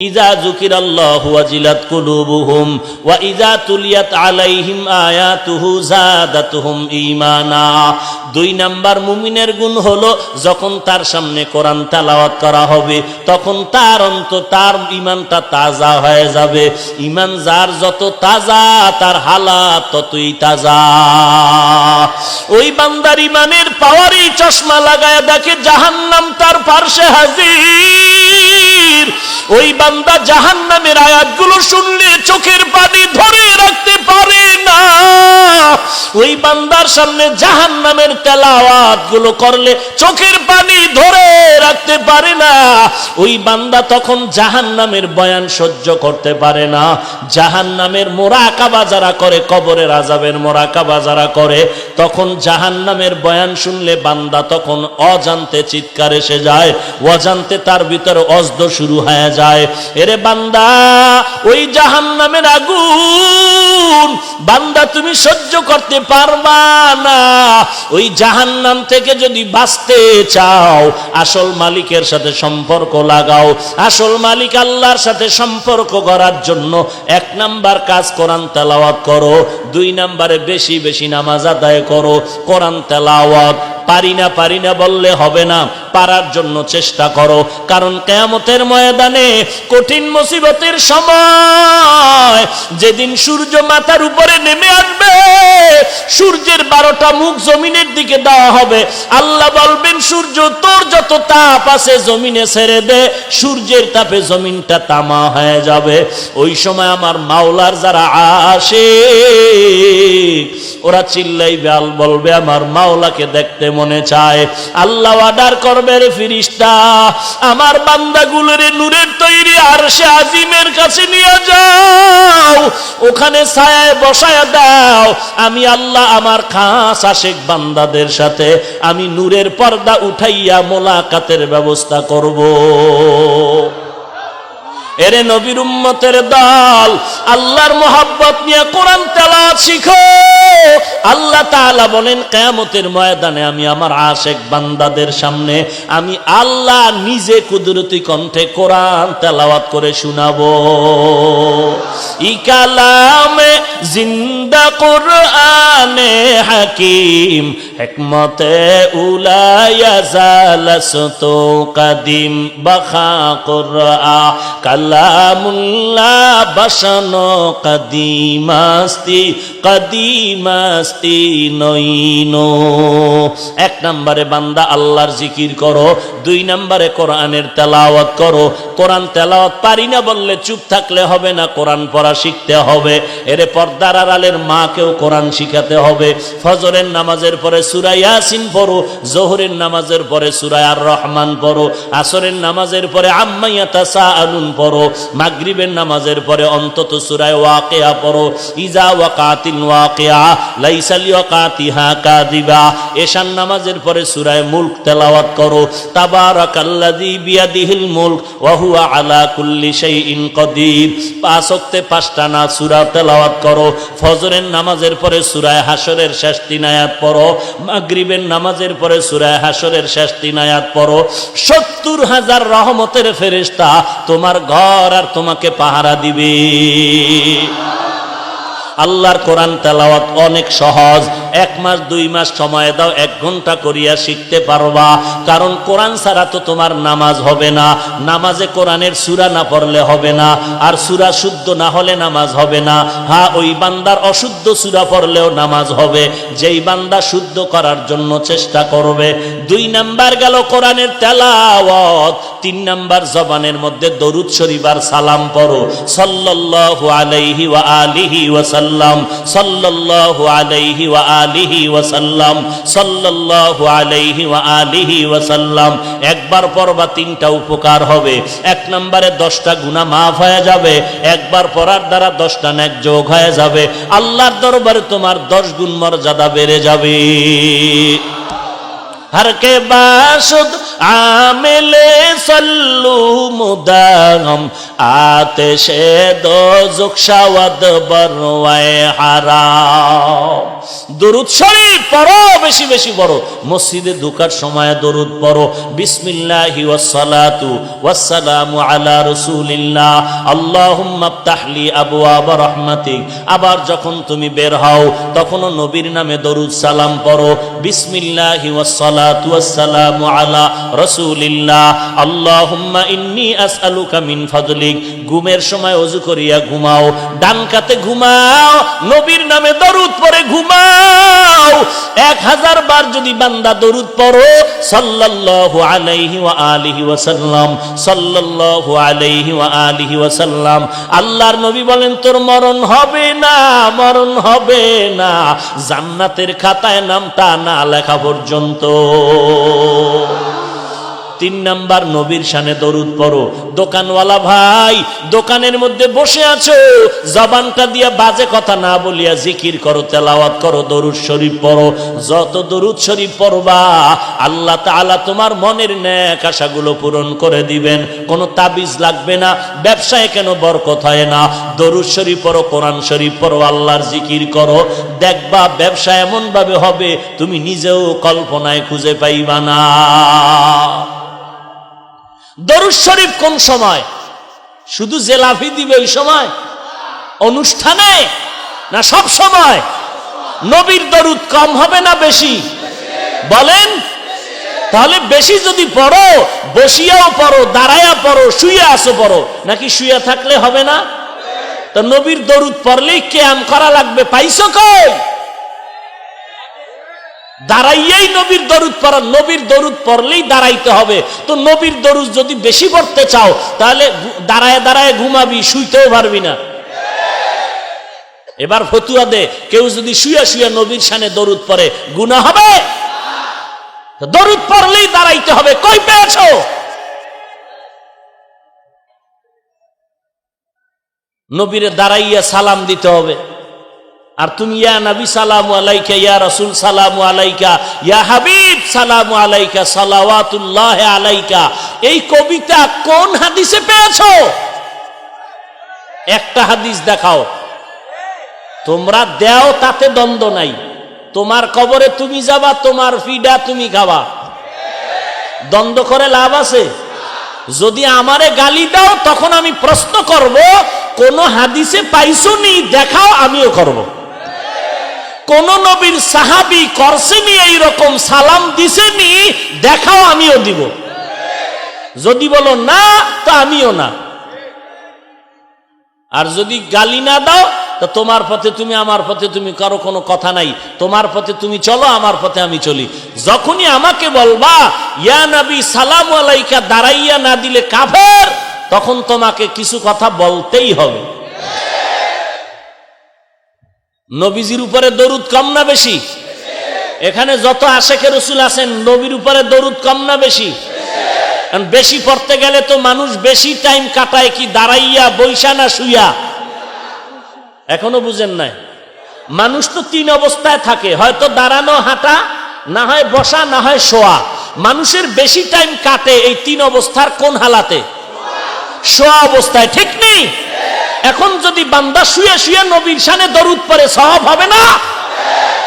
ইযা যুকিরাল্লাহু ওয়াজিলাত কুলুবুহুম ওয়া ইযা তুলিয়াত আলাইহিম আয়াতুহু যাদাতুহুম ঈমানা। 2 নাম্বার মুমিনের গুণ হলো যখন তার সামনে কোরআন তেলাওয়াত করা হবে তখন তার ঈমানটা তাজা হয়ে যাবে। ঈমান যার যত তাজা তার হালাত ততই তাজা। ওই বান্দার ঈমানের পাওয়ারই চশমা লাগায় দেখে জাহান্নাম তার পার্শ্বে হাজির। ওই বান্দা জাহান্নামের আয়াতগুলো শুনলে চোখের পানি ধরে রাখতে পারে না। ওই বান্দার সামনে জাহান্নামের তেলাওয়াত গুলো করলে চোখের পানি ধরে রাখতে পারে না। ওই বান্দা তখন জাহান্নামের বয়ান সহ্য করতে পারে না। জাহান্নামের মোরাকাবা যারা করে, কবরের আযাবের মোরাকাবা যারা করে, তখন জাহান্নামের বয়ান শুনলে বান্দা তখন অজান্তে চিৎকার এসে যায়, অজান্তে তার ভিতরে অজদ শুরু হয়ে যায়। এরে বান্দা, ওই জাহান্নামের আগুন বান্দা তুমি সহ্য করতে পারবা না। ওই জাহান্নাম থেকে যদি বাঁচতে চাও আসল মালিকের সাথে সম্পর্ক লাগাও। আসল মালিক আল্লাহর সাথে সম্পর্ক করার জন্য 1 নাম্বার কাজ কোরআন তেলাওয়াত করো, 2 নাম্বারে বেশি বেশি নামাজ আদায় করো। কোরআন তেলাওয়াত পারি না বললে হবে না, পারার জন্য চেষ্টা করো। কারণ কিয়ামতের ময়দানে কঠিন মুসিবতের সময় যেদিন সূর্য মাথার উপরে নেমে আসবে, সূর্যের 12টা মুখ জমিনের দিকে দেওয়া হবে। আল্লাহ বলবেন, সূর্য তোর যত তাপ আছে জমিনে ছেড়ে দে, সূর্যের তাপে জমিনটা তামা হয়ে যাবে। ওই সময় আমার মাওলার যারা আশিক ওরা চিল্লাইবে, আল বলবে আমার মাওলাকে দেখতে মনে চায়। আল্লাহ অর্ডার করবে, রে ফেরেশতা আমার বান্দাগুলোরে নূরের তৈরি আরশে আজিমের কাছে নিয়ে যাও, ওখানে ছায়ায় বসায় দাও। আমি আল্লাহ আমার খাস আশিক বান্দাদের সাথে আমি নূরের পর্দা উঠাইয়া মোলাকাতের ব্যবস্থা করব। এরে নবীর উম্মতের দল, আল্লাহর মোহাব্বত নিয়ে কোরআন তেলাওয়াত শিখো। আল্লাহ তাআলা বলেন, কিয়ামতের ময়দানে আমি আমার আশিক বান্দাদের সামনে আমি আল্লাহ নিজে কুদরতি কণ্ঠে কোরআন তেলাওয়াত করে শোনাবো। ই কালামে জিন্দা কোরআনে হাকিম, হিকমতে উলায়া জালাসতু কাদিম, বাখা কোরআ কালামুল্লাহ বাসানো কাদিমাস্তি নইনো। 1 নম্বরে বান্দা আল্লাহর জিকির করো, 2 নম্বরে কোরআনের তেলাওয়াত করো। কোরআন তেলাওয়াত পারি না বললে চুপ থাকলে হবে না, কোরআন পড়া শিখতে হবে। এরে পর্দার আড়ালের মাকেও কোরআন শিখাতে হবে। ফজরের নামাজের পরে সূরা ইয়াসিন পড়ো, যোহরের নামাজের পরে সূরা আর রহমান পড়ো, আসরের নামাজের পরে আম্মা ইয়াতাসাআলুন পড়ো, মাগরিবের নামাজের পরে অন্তত সূরা ওয়াকিয়া পড়ো। ইজা ওয়াকাতিল ওয়াকিয়া লাইসা লিওয়াকাতিহা কাযিবা। এশার নামাজের পরে সূরা মুলক তেলাওয়াত করো, তাবারাকাল্লাযী বিয়াদিহিল মুলক ওয়া হুয়া আলা কুল্লি শাইইন কাদির। 5 ওয়াক্তে 5টা না সূরা তেলাওয়াত করো। ফজরের নামাজের পরে সূরা হাশরের শেষ 3 আয়াত পড়ো, মাগরিবের নামাজের পরে সূরা হাশরের শেষ 3 আয়াত পড়ো। 70,000 রহমতের ফেরেশতা তোমার ঘর আর তোমাকে পাহারা দিবে। আল্লাহর কোরআন তেলাওয়াত অনেক সহজ। 1 মাস 2 মাস সময় দাও, 1 ঘন্টা করিয়া শিখতে পারবা। কারণ কোরআন ছাড়া তো তোমার নামাজ হবে না। নামাজে কোরআনের সূরা না পড়লে হবে না, আর সূরা শুদ্ধ না হলে নামাজ হবে না। হ্যাঁ, ওই বান্দার অশুদ্ধ সূরা পড়লেও নামাজ হবে, যেই বান্দা শুদ্ধ করার জন্য চেষ্টা করবে। 2 নাম্বার গেল কোরআনের তেলাওয়াত। 3 নাম্বার জবানের মধ্যে দরুদ শরীফ আর সালাম পড়ো। সাল্লাল্লাহু আলাইহি ওয়া আলিহি ওয়া সাল্লাম, সাল্লাল্লাহু আলাইহি ওয়া আলিহি ওয়া সাল্লাম, সাল্লাল্লাহু আলাইহি ওয়া আলিহি ওয়া সাল্লাম। একবার পড়বা 3টা উপকার হবে। 1 নম্বরে 10টা গুনাহ মাফ হয়ে যাবে, একবার পড়ার দ্বারা 10টা নেক যোগ হয়ে যাবে। আল্লাহর দরবারে তোমার 10 গুণ মর্যাদা বেড়ে যাবে। हर के बाशुद आमिले सल्लू मुदागम आतिशे दो जुक्शावद बरवाए हराम। দরুদ শরীফ পড়ো, বেশি বেশি পড়ো। মসজিদে ঢোকার সময় দরুদ পড়ো, বিসমিল্লাহি ওয়াসসালাতু ওয়াসসালামু আলা রাসূলিল্লাহ আল্লাহুম্মা আফতাহলি আবওয়াবা রাহমাতিক। আবার যখন তুমি বের হও তখনও নবীর নামে দরুদ সালাম পড়ো, বিসমিল্লাহি ওয়াসসালাতু ওয়াসসালামু আলা রাসূলিল্লাহ আল্লাহুম্মা ইন্নী আসআলুকা মিন ফাদলিক। ঘুমের সময় ওযু করিয়া ঘুমাও, ডান কাতে ঘুমাও, নবীর নামে দরুদ পড়ে ঘুমাও। 1000 বার যদি বান্দা দরুদ পড়ো, সাল্লাল্লাহু আলাইহি ওয়া আলিহি ওয়াসাল্লাম, সাল্লাল্লাহু আলাইহি ওয়া আলিহি ওয়াসাল্লাম, আল্লাহর নবী বলেন তোর মরণ হবে না, মরণ হবে না, জান্নাতের খাতায় নামটা না লেখা পর্যন্ত। 3 নাম্বার নবীর শানে দরুদ পড়ো। দোকানওয়ালা ভাই, দোকানের মধ্যে বসে আছো, জবানটা দিয়া বাজে কথা না বলিয়া জিকির করো, তেলাওয়াত করো, দরুদ শরীফ পড়ো। যত দরুদ শরীফ পড়বা আল্লাহ তাআলা তোমার মনের নেক আশাগুলো পূরণ করে দিবেন। কোনো তাবিজ লাগবে না। ব্যবসায় কেন বরকত হয় না? দরুদ শরীফ পড়ো, কোরআন শরীফ পড়ো, আল্লাহর জিকির করো, দেখবা ব্যবসা এমন ভাবে হবে তুমি নিজেও কল্পনায় খুঁজে পাইবা না। দরুদ শরীফ কোন সময়? শুধু জেলাফি দিবে ওই সময়, অনুষ্ঠানে, না সব সময়? নবীর দরুদ কম হবে না বেশি? বলেন। তাহলে বেশি যদি পড়ো, বসিয়াও পড়ো, দাঁড়ায়া পড়ো, শুয়ে আসো পড়ো, নাকি শুয়ে থাকলে হবে না? তো নবীর দরুদ পড়লেই কিয়াম করা লাগবে, পাইছো কই? দাঁড়াইয়াই নবীর দরুদ পড়া, নবীর দরুদ পড়লেই দাঁড়াইতে হবে। তো নবীর দরুদ যদি বেশি পড়তে চাও তাহলে দাঁড়ায় দাঁড়ায় ঘুমাবি, শুইতেও পারবি না। এবার ফতুয়া দে, কেউ যদি শুয়া শুয়া নবীর শানে দরুদ পড়ে গুনাহ হবে? দরুদ পড়লেই দাঁড়াইতে হবে, কই পেয়েছো? নবীরে দাঁড়াইয়া সালাম দিতে হবে। আর তুমি ইয়া নবী সালামু আলাইকা, ইয়া রাসূল সালামু আলাইকা, ইয়া হাবিব সালামু আলাইকা, সালাওয়াতুল্লাহ আলাইকা, এই কবিতা কোন হাদিসে পেয়েছো? একটা হাদিস দেখাও। তোমরা দেও, তাতে দ্বন্দ্ব নাই। তোমার কবরে তুমি যাবা, তোমার ফিডা তুমি খাবা, দ্বন্দ্ব করে লাভ আছে? যদি আমারে গালি দাও তখন আমি প্রশ্ন করব, কোন হাদিসে পাইছো নি দেখাও, আমিও করব। কোন নবীর সাহাবী করছেনি এইরকম, সালাম দিছেনি দেখাও, আমিও দিব। যদি বলো না তো আমিও না। আর যদি গালি না দাও তো তোমার পথে তুমি, আমার পথে তুমি, কারো কোনো কথা নাই। তোমার পথে তুমি চলো, আমার পথে আমি চলি। যখনই আমাকে বলবা ইয়া নবী সালামু আলাইকা দাঁড়াইয়া না দিলে কাফের, তখন তোমাকে কিছু কথা বলতেই হবে। নবীজির উপরে দরুদ কম না বেশি? এখানে যত আশেকে রসুল আছেন নবীর উপরে দরুদ কম না বেশি? বেশি পড়তে গেলে তো মানুষ বেশি টাইম কাটায় কি দাঁড়াইয়া, বইসা না শুইয়া? এখনো বুঝেন নাই? মানুষ তো 3 অবস্থায় থাকে, হয়তো দাঁড়ানো, হাঁটা, না হয় বসা, না হয় শোয়া। মানুষের বেশি টাইম কাটে এই 3 অবস্থার কোন হালাতে? শোয়া অবস্থায়, ঠিক নেই? এখন যদি বান্দা শুয়ে শুয়ে নবীর শানে দরুদ পড়ে সওয়াব হবে না?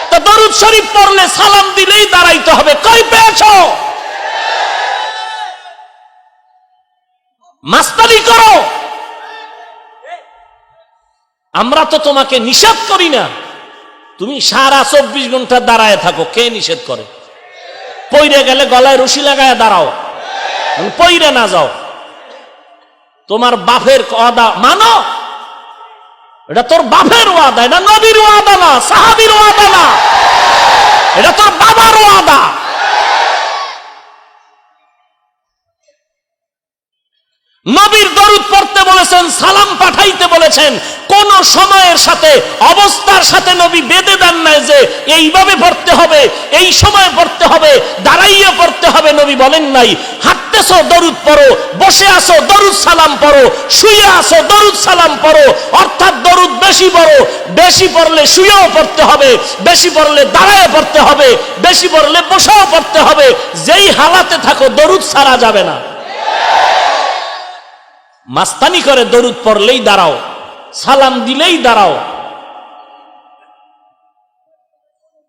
তো দরুদ শরীফ পড়লে সালাম দিলেই দাঁড়াইতে হবে, কই পেয়েছো? মাস্তানি করো। আমরা তো তোমাকে নিষেধ করি না, তুমি সারা 24 ঘন্টা দাঁড়ায় থাকো, কে নিষেধ করে? পইরে গেলে গলায় রশি লাগায় দাঁড়াও, পইরে না যাও। তোমার বাপের ওয়াদা মানো, এটা তোর বাপের ওয়াদা, এটা নবীর ওয়াদা না, সাহাবীর ওয়াদা না, এটা তোর বাবার ওয়াদা। নবীর দরুদ পড়তে বলেছেন, সালাম পাঠাইতে বলেছেন, কোন সময়ের সাথে, অবস্থার সাথে নবী বেঁধে দেন নাই যে এইভাবে পড়তে হবে, এই সময় পড়তে হবে, দাঁড়াইয়া পড়তে হবে। নবী বলেন নাই হাঁটতেছো দরুদ পড়ো, বসে আসো দরুদ সালাম পড়ো, শুয়ে আসো দরুদ সালাম পড়ো। অর্থাৎ দরুদ বেশি পড়ো, বেশি পড়লে শুয়েও পড়তে হবে, বেশি পড়লে দাঁড়ায় পড়তে হবে, বেশি পড়লে বসেও পড়তে হবে। যেই হালাতে থাকো দরুদ ছাড়া যাবে না। মাস্তানি করে দরুদ পড়লেই দাঁড়াও, সালাম দিলেই দাঁড়াও।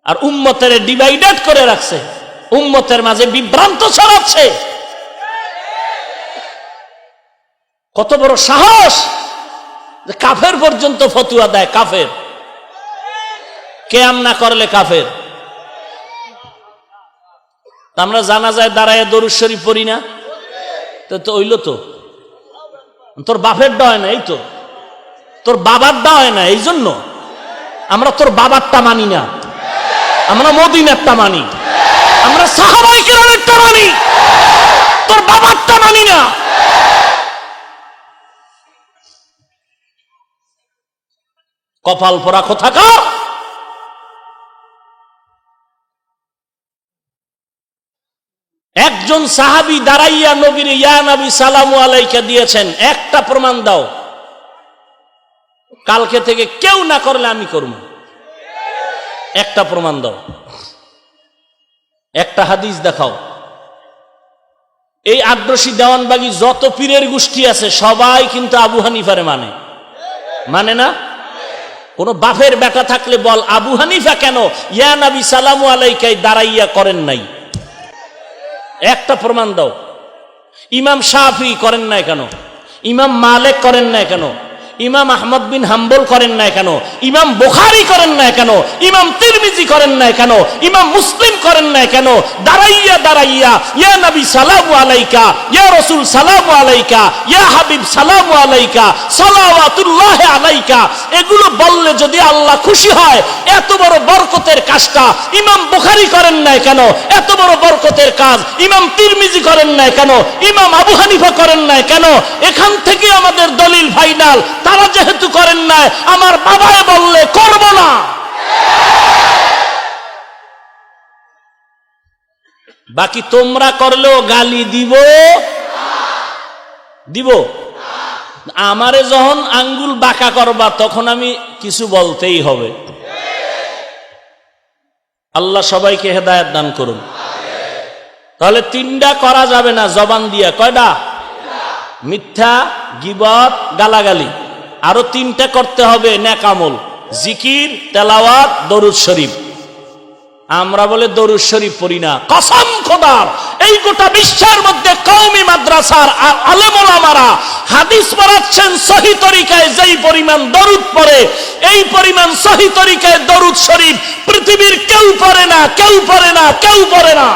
আর উম্মতের ডিভাইডেড করে রাখছে, উম্মতের মাঝে বিভ্রান্ত ছড়াচ্ছে। কত বড় সাহস যে কাফের পর্যন্ত ফতুয়া দেয়। কাফের কিয়াম না করলে কাফের। আমরা জানাজায় দাঁড়ায় দরুদ শরীফ পড়ি না, তো হইল তো তোর বাপেরটা হয় না, এই তো তোর বাবারটা হয় না, এই জন্য আমরা তোর বাবারটা মানি না, আমরা মদিনারটা মানি, আমরা সাহাবায়ে কেরামেরটা মানি, তোর বাবারটা মানি না। কপাল পোড়া কোথাকার। একজন সাহাবী দাঁড়াইয়া নবীর ইয়া নবী সালামু আলাইকা দিয়েছেন, একটা প্রমাণ দাও, কালকে থেকে কেউ না করলে আমি করব, একটা প্রমাণ দাও, একটা হাদিস দেখাও। এই আগ্রসী দেওয়ানবাগী যত পীরের গোষ্ঠী আছে সবাই কিন্তু আবু হানিফারে মানে না। কোন বাপের বেটা থাকলে বল আবু হানিফা কেন ইয়া নবী সালামু আলাইকায় দাঁড়াইয়া করেন নাই, একটা প্রমাণ দাও। ইমাম শাফি করেন নাই কেন, ইমাম মালিক করেন নাই কেন, ইমাম আহমদ বিন হাম্বল করেন নাই কেন, ইমাম বুখারী করেন নাই কেন, ইমাম তিরমিজি করেন নাই কেন, ইমাম মুসলিম করেন নাই কেন? দাঁড়াইয়া দাঁড়াইয়া ইয়া নবী সালামু আলাইকা, ইয়া রাসূল সালামু আলাইকা, ইয়া হাবিব সালামু আলাইকা, সালাওয়াতুল্লাহ আলাইকা, এগুলো বললে যদি আল্লাহ খুশি হয়, এত বড় বরকতের কাজটা ইমাম বুখারী করেন নাই কেন? এত বড় বরকতের কাজ ইমাম তিরমিজি করেন নাই কেন? ইমাম আবু হানিফা করেন নাই কেন? এখান থেকে আমাদের দলিল ফাইনাল, তারা যেহেতু করেন নাই, আমার বাবায় বললে করব না। বাকি তোমরা করলেও গালি দিব। আমারে যখন আঙ্গুল বাঁকা করবা তখন আমি কিছু বলতেই হবে। আল্লাহ সবাইকে হেদায়েত দান করুন। তাহলে তিনটা করা যাবে না জবান দিয়া, কয়টা? মিথ্যা, গীবত, গালাগালি। আরো তিনটা করতে হবে নেক আমল, জিকির, তেলাওয়াত, দরুদ শরীফ। আমরা বলে দরুদ শরীফ পড়ি না, কসম খোদার এই গোটা বিশ্বের মধ্যে কওমি মাদ্রাসার আলেম ওলামারা হাদিস পড়াচ্ছেন সহিহ তরিকায়, যেই পরিমাণ দরুদ পড়ে এই পরিমাণ সহিহ তরিকায় দরুদ শরীফ পৃথিবীর কেউ পড়ে না, কেউ পড়ে না, কেউ পড়ে না।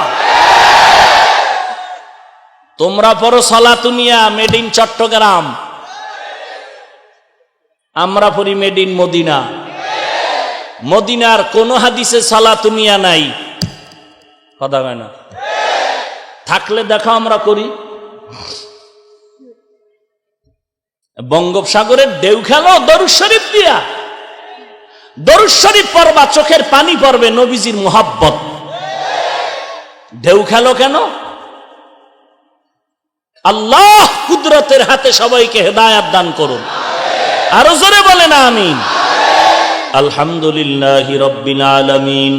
তোমরা পড়ো সালাতুনিয়া মেড ইন চট্টগ্রাম, আমরা পড়ি মেড ইন মদিনা। মদিনার কোন হাদিসে সালাতুনিয়া নাই, কথা হয় না। থাকলে দেখো আমরা করি। বঙ্গোপসাগরের ঢেউ খেলো দরুদ শরীফ দিয়া, দরুদ শরীফ পড়বা, চোখের পানি পড়বে, নবীজির মুহাব্বত। ঢেউ খেলো কেন? আল্লাহ কুদরতের হাতে সবাইকে হেদায়েত দান করুন। আরো জোরে বলেন আমিন। আলহামদুলিল্লাহি রাব্বিল আলামিন,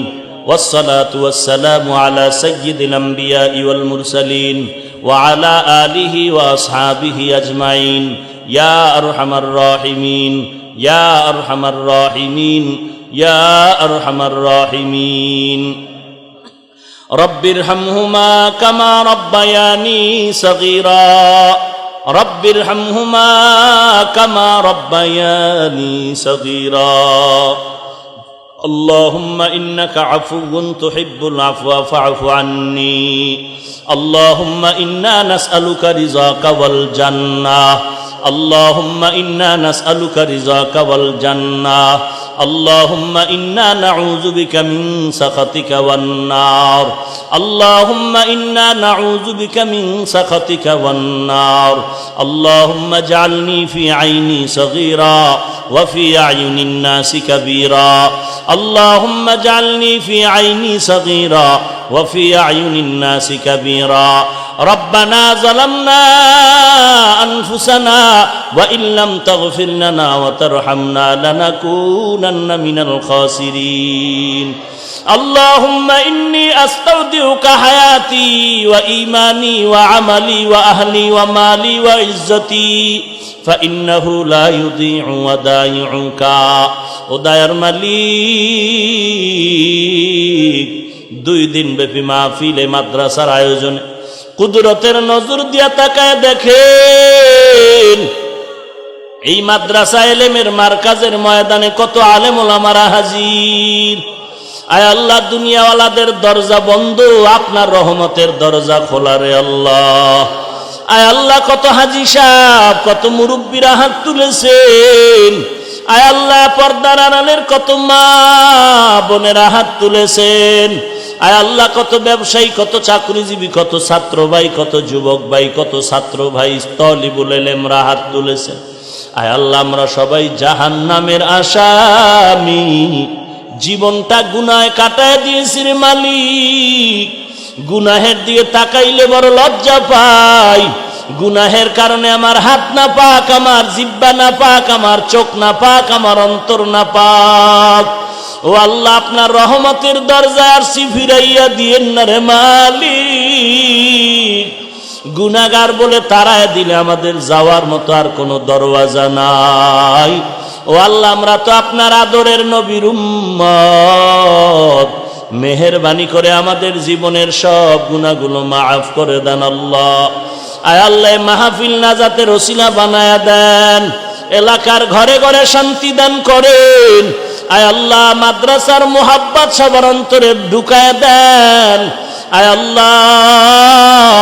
ওয়াসসালাতু ওয়াসসালামু আলা সাইয়্যিদিল আমবিয়াই ওয়াল মুরসালিন ওয়া আলা আলিহি ওয়া আসহাবিহি আজমাইন। ইয়া আরহামার রাহিমিন, ইয়া আরহামার রাহিমিন, ইয়া আরহামার রাহিমিন। রব্বিরহামহুমা কামা রব্বায়ানি সগীরা, রব্বিরহামহুমা কামা রব্বায়ানি সগীরা। اللهم إنك عفو تحب العفو فاعف عني. اللهم إنا نسألك رضاك والجنة. اللهم إنا نسألك رضاك والجنة. اللهم إنا نعوذ بك من سخطك والنار. اللهم إنا نعوذ بك من سخطك والنار. اللهم اجعلني في عيني صغيرا وفي أعين الناس كبيرا. اللهم اجعلني في عيني صغيرا وفي أعين الناس كبيرا. ربنا ظلمنا أنفسنا وإن لم تغفر لنا وترحمنا لنكونن من الخاسرين. اللهم إني أستودعك حياتي وإيماني وعملي وأهلي ومالي وعزتي فإنه لا يضيع ودائعك. ও দয়ার মালিক, 2 দিন ব্যাপী মাহফিলে মাদ্রাসার আয়োজনে কুদরতের নজর দিয়া তাকায় দেখেন এই মাদ্রাসা এলেমের মার্কাজের ময়দানে কত আলেম ওলামারা হাজির। আয় আল্লাহ, দুনিয়াওয়ালাদের দরজা বন্ধ, আপনার রহমতের দরজা খোলা রে আল্লাহ। আয় আল্লাহ, কত হাজি সাহেব, কত মুরব্বীরা হাত তুলেছেন। আয় আল্লাহ, পর্দার আড়ালের কত মা বোনেরা হাত তুলেছেন। আয় আল্লাহ, কত ব্যবসায়ী, কত চাকরিজীবী, কত ছাত্র ভাই, কত যুবক ভাই, কত ছাত্র ভাই তলিবুল ইলমরা হাত তুলেছেন। আয় আল্লাহ, আমরা সবাই জাহান্নামের আসামি, জীবনটা গুনাহে কাটায় দিয়েছি রে মালিক। গুনাহের দিকে তাকাইলে বড় লজ্জা পাই। গুনাহের কারণে আমার হাত না পাক, আমার জিহ্বা না পাক, আমার চোখ না পাক, আমার অন্তর না পাক। ও আল্লাহ, আপনার রহমতের দরজায় আরশি ফিরাইয়া দিয়েন না রে মালিক। গুনাহগার বলে তাড়ায় দিলে আমাদের যাওয়ার মতো আর কোনো দরওয়াজা নাই। ও আল্লাহ, আমরা তো আপনার আদরের নবীর উম্মত, মেহেরবানি করে আমাদের জীবনের সব গুনাহগুলো মাফ করে দেন আল্লাহ। আয় আল্লাহ, মাহফিল নাজাতের ওসিলা বানায়া দেন, এলাকার ঘরে ঘরে শান্তি দান করেন। আয় আল্লাহ, মাদ্রাসার মোহাব্বত সবার অন্তরে ঢুকায় দেন। আয় আল্লাহ,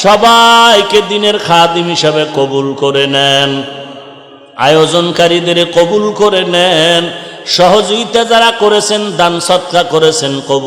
সবাইকে দিনের খাদিম হিসাবে কবুল করে নেন, আয়োজনকারীদের কবুল করে নেন, সহযোগিতা যারা করেছেন, দান সৎকা করেছেন কবুল